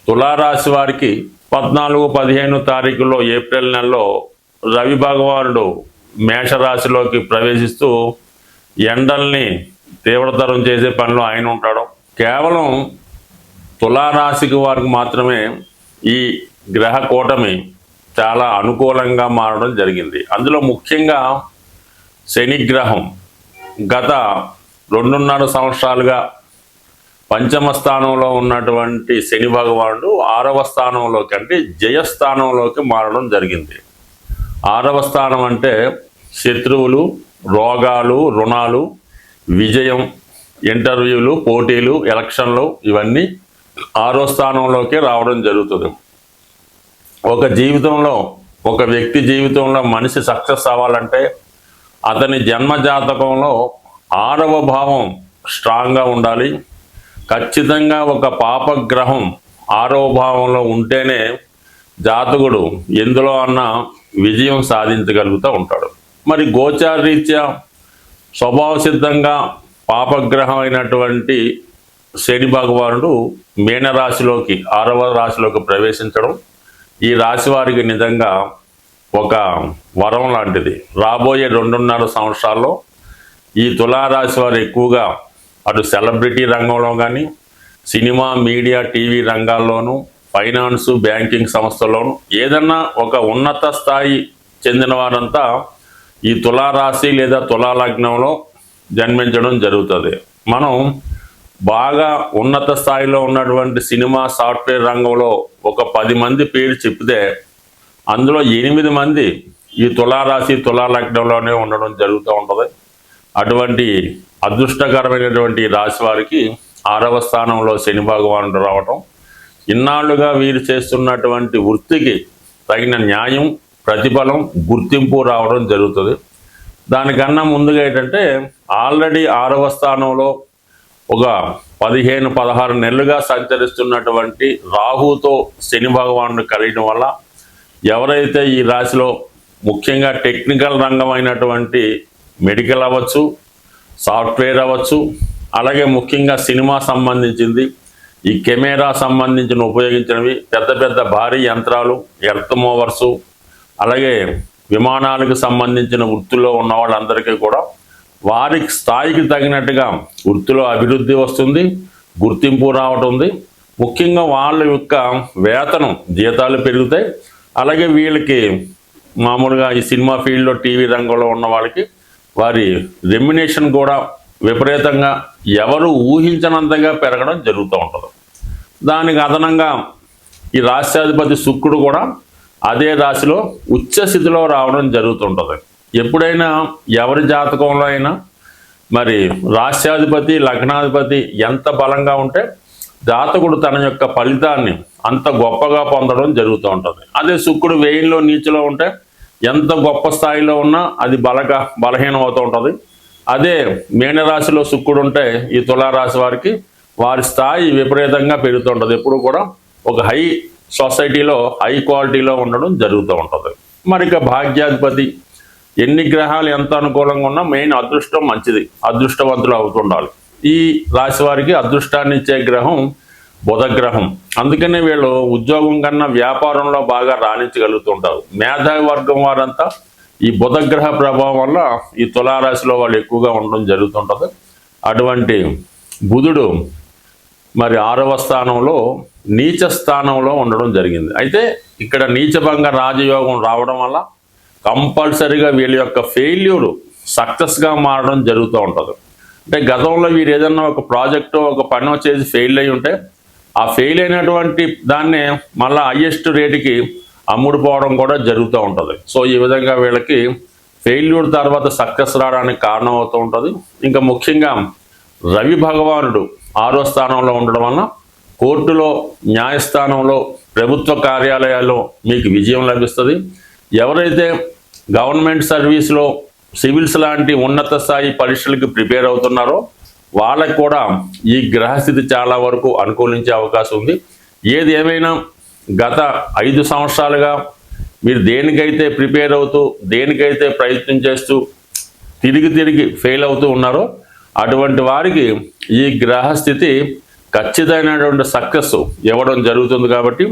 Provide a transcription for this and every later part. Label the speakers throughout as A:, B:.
A: తులారాశి వారికి 14-15 తారీఖులో ఏప్రిల్ నెలలో రవి భగవానుడు మేషరాశిలోకి ప్రవేశిస్తూ ఎండల్ని తీవ్రతరం చేసే పనిలో ఆయన ఉంటాడు. కేవలం తులారాశికి వారికి మాత్రమే ఈ గ్రహ కూటమి చాలా అనుకూలంగా మారడం జరిగింది. అందులో ముఖ్యంగా శనిగ్రహం గత 2.5 సంవత్సరాలుగా పంచమ స్థానంలో ఉన్నటువంటి శని భగవానుడు 6వ స్థానంలోకి అంటే జయస్థానంలోకి మారడం జరిగింది. 6వ స్థానం అంటే శత్రువులు, రోగాలు, రుణాలు, విజయం, ఇంటర్వ్యూలు, పోటీలు, ఎలక్షన్లు ఇవన్నీ 6వ స్థానంలోకి రావడం జరుగుతుంది. ఒక వ్యక్తి జీవితంలో మనిషి సక్సెస్ అవ్వాలంటే అతని జన్మ జాతకంలో 6వ భావం స్ట్రాంగ్గా ఉండాలి. ఖచ్చితంగా ఒక పాపగ్రహం 6వ భావంలో ఉంటేనే జాతకుడు ఎందులో అన్నా విజయం సాధించగలుగుతూ ఉంటాడు. మరి గోచారరీత్యా స్వభావ సిద్ధంగా పాపగ్రహం అయినటువంటి శని భగవానుడు మీనరాశిలోకి 6వ రాశిలోకి ప్రవేశించడం ఈ రాశి వారికి నిజంగా ఒక వరం లాంటిది. రాబోయే 2.5 సంవత్సరాల్లో ఈ తులారాశి వారు ఎక్కువగా అటు సెలబ్రిటీ రంగంలో కానీ, సినిమా, మీడియా, టీవీ రంగాల్లోనూ, ఫైనాన్సు, బ్యాంకింగ్ సంస్థల్లోనూ ఏదన్నా ఒక ఉన్నత స్థాయి చెందిన వారంతా ఈ తులారాశి లేదా తులా లగ్నంలో జన్మించడం జరుగుతుంది. మనం బాగా ఉన్నత స్థాయిలో ఉన్నటువంటి సినిమా, సాఫ్ట్వేర్ రంగంలో ఒక 10 మంది పేరు చెప్తే అందులో 8 మంది ఈ తులారాశి తులా లగ్నంలోనే ఉండడం జరుగుతూ ఉంటుంది. అటువంటి అదృష్టకరమైనటువంటి రాశి వారికి 6వ స్థానంలో శని భగవానుడు రావటం ఇన్నాళ్లుగా వీరు చేస్తున్నటువంటి వృత్తికి తగిన న్యాయం, ప్రతిఫలం, గుర్తింపు రావడం జరుగుతుంది. దానికన్నా ముందుగా ఏంటంటే ఆల్రెడీ 6వ స్థానంలో ఒక 15-16 నెలలుగా సంచరిస్తున్నటువంటి రాహుతో శని భగవానుడు కలియడం వల్ల ఎవరైతే ఈ రాశిలో ముఖ్యంగా టెక్నికల్ రంగం అయినటువంటి మెడికల్ అవ్వచ్చు, సాఫ్ట్వేర్ అవ్వచ్చు, అలాగే ముఖ్యంగా సినిమా సంబంధించింది, ఈ కెమెరా సంబంధించిన ఉపయోగించినవి, పెద్ద పెద్ద భారీ యంత్రాలు, ఎర్త్ మూవర్సు, అలాగే విమానాలకు సంబంధించిన వృత్తుల్లో ఉన్న వాళ్ళందరికీ కూడా వారి స్థాయికి తగినట్టుగా వృత్తిలో అభివృద్ధి వస్తుంది, గుర్తింపు రావటుంది. ముఖ్యంగా వాళ్ళ యొక్క వేతనం, జీతాలు పెరుగుతాయి. అలాగే వీళ్ళకి మామూలుగా ఈ సినిమా ఫీల్డ్లో, టీవీ రంగంలో ఉన్న వాళ్ళకి వారి రెమ్యునేషన్ కూడా విపరీతంగా ఎవరు ఊహించనంతగా పెరగడం జరుగుతూ ఉంటుంది. దానికి అదనంగా ఈ రాష్ట్రాధిపతి శుక్రుడు కూడా అదే రాశిలో ఉచ్చ స్థితిలో రావడం జరుగుతుంటుంది. ఎప్పుడైనా ఎవరి జాతకంలో అయినా మరి రాష్ట్రాధిపతి, లగ్నాధిపతి ఎంత బలంగా ఉంటే జాతకుడు తన యొక్క ఫలితాన్ని అంత గొప్పగా పొందడం జరుగుతూ ఉంటుంది. అదే శుక్రుడు వ్యయంలో, నీచలో ఉంటే ఎంత గొప్ప స్థాయిలో ఉన్నా అది బలహీనం అవుతూ ఉంటుంది. అదే మీనరాశిలో శుక్రుడు ఉంటే ఈ తులారాశి వారికి వారి స్థాయి విపరీతంగా పెరుగుతుంటుంది. ఎప్పుడు కూడా ఒక హై సొసైటీలో, హై క్వాలిటీలో ఉండడం జరుగుతూ ఉంటుంది. మరి ఇక భాగ్యాధిపతి ఎన్ని గ్రహాలు ఎంత అనుకూలంగా ఉన్నా మెయిన్ అదృష్టం మంచిది, అదృష్టవంతులు అవుతుండాలి. ఈ రాశి వారికి అదృష్టాన్ని ఇచ్చే గ్రహం బుధగ్రహం. అందుకనే వీళ్ళు ఉద్యోగం కన్నా వ్యాపారంలో బాగా రాణించగలుగుతుంటారు. మేధావి వర్గం వారంతా ఈ బుధగ్రహ ప్రభావం వల్ల ఈ తులారాశిలో వాళ్ళు ఎక్కువగా ఉండడం జరుగుతుంటుంది. అటువంటి బుధుడు మరి 6వ స్థానంలో నీచ స్థానంలో ఉండడం జరిగింది. అయితే ఇక్కడ నీచభంగ రాజయోగం రావడం వల్ల కంపల్సరీగా వీళ్ళ యొక్క ఫెయిల్యూరు సక్సెస్గా మారడం జరుగుతూ ఉంటుంది. అంటే గతంలో వీరు ఏదన్నా ఒక ప్రాజెక్టు, ఒక పని చేసి ఫెయిల్ అయి ఉంటే ఆ ఫెయిల్ అయినటువంటి దాన్ని మళ్ళీ హయ్యెస్ట్ రేటుకి అమ్ముడుపోవడం కూడా జరుగుతూ ఉంటుంది. సో ఈ విధంగా వీళ్ళకి ఫెయిల్యూర్ తర్వాత సక్సెస్ రావడానికి కారణం అవుతూ ఉంటుంది. ఇంకా ముఖ్యంగా రవి భగవానుడు 6వ స్థానంలో ఉండడం వలన కోర్టులో, న్యాయస్థానంలో, ప్రభుత్వ కార్యాలయాల్లో మీకు విజయం లభిస్తుంది. ఎవరైతే గవర్నమెంట్ సర్వీస్లో, సివిల్స్ లాంటి ఉన్నత స్థాయి పరీక్షలకు ప్రిపేర్ అవుతున్నారో వాళ్ళకు కూడా ఈ గ్రహస్థితి చాలా వరకు అనుకూలించే అవకాశం ఉంది. ఏది ఏమైనా గత 5 సంవత్సరాలుగా మీరు దేనికైతే ప్రిపేర్ అవుతూ, దేనికైతే ప్రయత్నం చేస్తూ తిరిగి ఫెయిల్ అవుతూ ఉన్నారో అటువంటి వారికి ఈ గ్రహస్థితి ఖచ్చితమైనటువంటి సక్సెస్ ఇవ్వడం జరుగుతుంది. కాబట్టి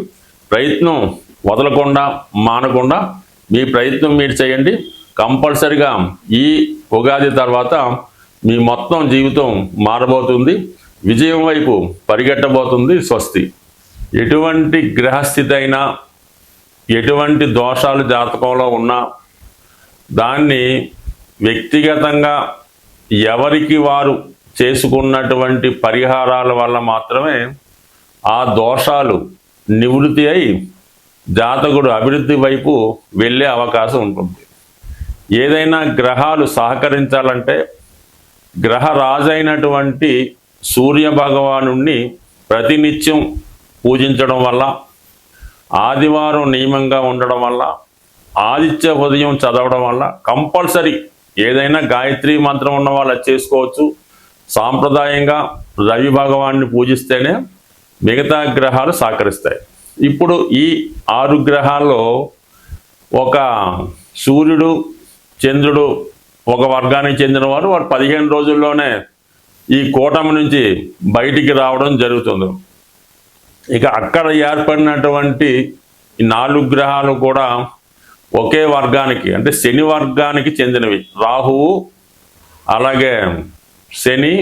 A: ప్రయత్నం వదలకుండా మానకుండా మీ ప్రయత్నం మీరు చేయండి. కంపల్సరిగా ఈ ఉగాది తర్వాత మీ మొత్తం జీవితం మారబోతుంది, విజయం వైపు పరిగెట్టబోతుంది. స్వస్తి. ఎటువంటి గ్రహస్థితి అయినా, ఎటువంటి దోషాలు జాతకంలో ఉన్నా దాన్ని వ్యక్తిగతంగా ఎవరికి వారు చేసుకున్నటువంటి పరిహారాల వల్ల మాత్రమే ఆ దోషాలు నివృత్తి అయి జాతకుడు అభివృద్ధి వైపు వెళ్ళే అవకాశం ఉంటుంది. ఏదైనా గ్రహాలు సహకరించాలంటే గ్రహరాజైనటువంటి సూర్య భగవానుణ్ణి ప్రతినిత్యం పూజించడం వల్ల, ఆదివారం నియమంగా ఉండడం వల్ల, ఆదిత్య ఉదయం చదవడం వల్ల, కంపల్సరీ ఏదైనా గాయత్రి మంత్రం ఉన్న వాళ్ళు చేసుకోవచ్చు. సాంప్రదాయంగా రవి భగవాన్ని పూజిస్తేనే మిగతా గ్రహాలు సహకరిస్తాయి. ఇప్పుడు ఈ 6 గ్రహాల్లో ఒక సూర్యుడు, చంద్రుడు ఒక వర్గానికి చెందిన వారు 15 రోజుల్లోనే ఈ కూటమి నుంచి బయటికి రావడం జరుగుతుంది. ఇక అక్కడ ఏర్పడినటువంటి ఈ 4 గ్రహాలు కూడా ఒకే వర్గానికి, అంటే శని వర్గానికి చెందినవి. రాహువు, అలాగే శని,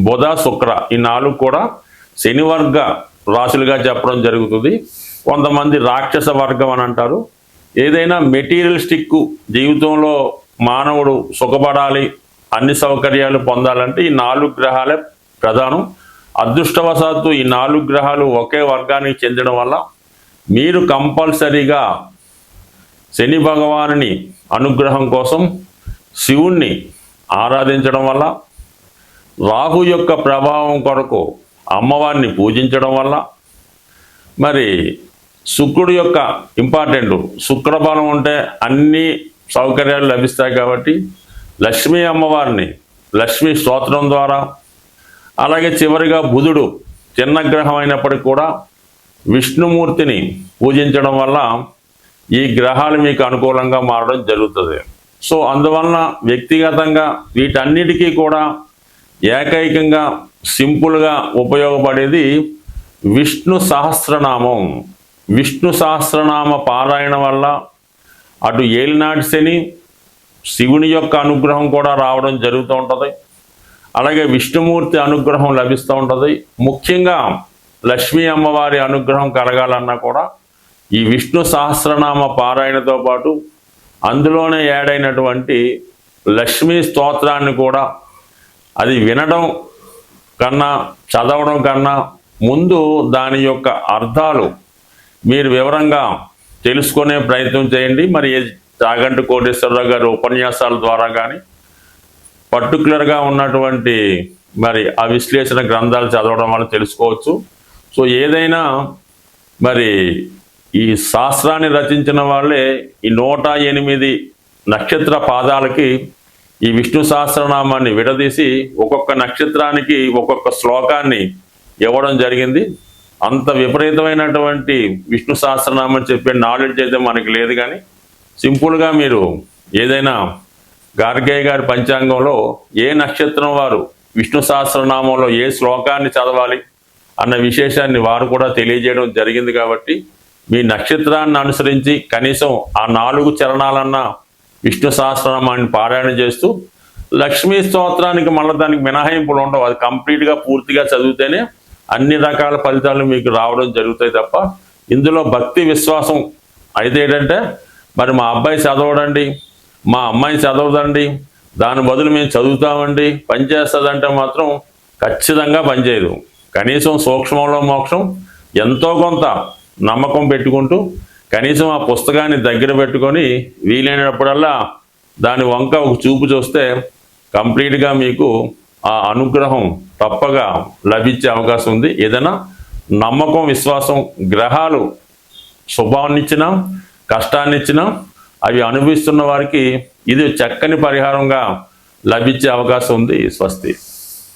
A: బుధ, శుక్ర, ఈ 4 కూడా శని వర్గ రాశులుగా చెప్పడం జరుగుతుంది. కొంతమంది రాక్షస వర్గం అని అంటారు. ఏదైనా మెటీరియలిస్టిక్ జీవితంలో మానవుడు సుఖపడాలి, అన్ని సౌకర్యాలు పొందాలంటే ఈ 4 గ్రహాలే ప్రధానం. అదృష్టవశాత్తు ఈ 4 గ్రహాలు ఒకే వర్గానికి చెందడం వల్ల మీరు కంపల్సరీగా శని భగవానుని అనుగ్రహం కోసం శివుణ్ణి ఆరాధించడం వల్ల, రాహు యొక్క ప్రభావం కొరకు అమ్మవారిని పూజించడం వల్ల, మరి శుక్రుడు యొక్క ఇంపార్టెంట్, శుక్రబలం ఉంటే అన్ని సౌకర్యాలు లభిస్తాయి. కాబట్టి లక్ష్మీ అమ్మవారిని లక్ష్మీ స్తోత్రం ద్వారా, అలాగే చివరిగా బుధుడు చిన్న గ్రహం అయినప్పటికీ కూడా విష్ణుమూర్తిని పూజించడం వల్ల ఈ గ్రహాలు మీకు అనుకూలంగా మారడం జరుగుతుంది. సో అందువలన వ్యక్తిగతంగా వీటన్నిటికీ కూడా ఏకైకంగా సింపుల్గా ఉపయోగపడేది విష్ణు సహస్రనామం. విష్ణు సహస్రనామ పారాయణ వల్ల అటు ఏలినాటి శని, శివుని యొక్క అనుగ్రహం కూడా రావడం జరుగుతూ ఉంటుంది. అలాగే విష్ణుమూర్తి అనుగ్రహం లభిస్తూ ఉంటుంది. ముఖ్యంగా లక్ష్మీ అమ్మవారి అనుగ్రహం కలగాలన్నా కూడా ఈ విష్ణు సహస్రనామ పారాయణతో పాటు అందులోనే యాడైనటువంటి లక్ష్మీ స్తోత్రాన్ని కూడా అది వినడం కన్నా, చదవడం కన్నా ముందు దాని యొక్క అర్థాలు మీరు వివరంగా తెలుసుకునే ప్రయత్నం చేయండి. మరి చాగంటి కోటేశ్వరరావు గారి ఉపన్యాసాల ద్వారా కానీ, పర్టికులర్గా ఉన్నటువంటి మరి ఆ విశ్లేషణ గ్రంథాలు చదవడం వల్ల తెలుసుకోవచ్చు. సో ఏదైనా మరి ఈ శాస్త్రాన్ని రచించిన వాళ్ళే ఈ 108 నక్షత్ర పాదాలకి ఈ విష్ణు సహస్రనామాన్ని విడదీసి ఒక్కొక్క నక్షత్రానికి ఒక్కొక్క శ్లోకాన్ని ఇవ్వడం జరిగింది. అంత విపరీతమైనటువంటి విష్ణు సహస్రనామం చెప్పే నాలెడ్జ్ అయితే మనకి లేదు. కానీ సింపుల్గా మీరు ఏదైనా గార్గేయ గారి పంచాంగంలో ఏ నక్షత్రం వారు విష్ణు సహస్రనామంలో ఏ శ్లోకాన్ని చదవాలి అన్న విశేషాన్ని వారు కూడా తెలియజేయడం జరిగింది. కాబట్టి మీ నక్షత్రాన్ని అనుసరించి కనీసం ఆ 4 చరణాలన్నా విష్ణు సహస్రనామాన్ని పారాయణ చేస్తూ, లక్ష్మీ స్తోత్రానికి మళ్ళీ దానికి మినహాయింపులు ఉండవు. అది కంప్లీట్గా పూర్తిగా చదివితేనే అన్ని రకాల ఫలితాలు మీకు రావడం జరుగుతాయి తప్ప ఇందులో భక్తి విశ్వాసం అయితే ఏంటంటే మరి మా అబ్బాయి చదవడండి, మా అమ్మాయి చదవదండి, దాని బదులు మేము చదువుతామండి, పనిచేస్తుందంటే మాత్రం ఖచ్చితంగా పనిచేయదు. కనీసం సూక్ష్మంలో మోక్షం ఎంతో కొంత నమ్మకం పెట్టుకుంటూ కనీసం ఆ పుస్తకాన్ని దగ్గర పెట్టుకొని వీలైనప్పుడల్లా దాని వంక ఒక చూపు చూస్తే కంప్లీట్గా మీకు ఆ అనుగ్రహం తప్పగా లభించే అవకాశం ఉంది. ఏదైనా నమ్మకం, విశ్వాసం, గ్రహాలు శుభాన్నిచ్చినా కష్టాన్నిచ్చినా అవి అనుభవిస్తున్న వారికి ఇది చక్కని పరిహారంగా లభించే అవకాశం ఉంది. స్వస్తి.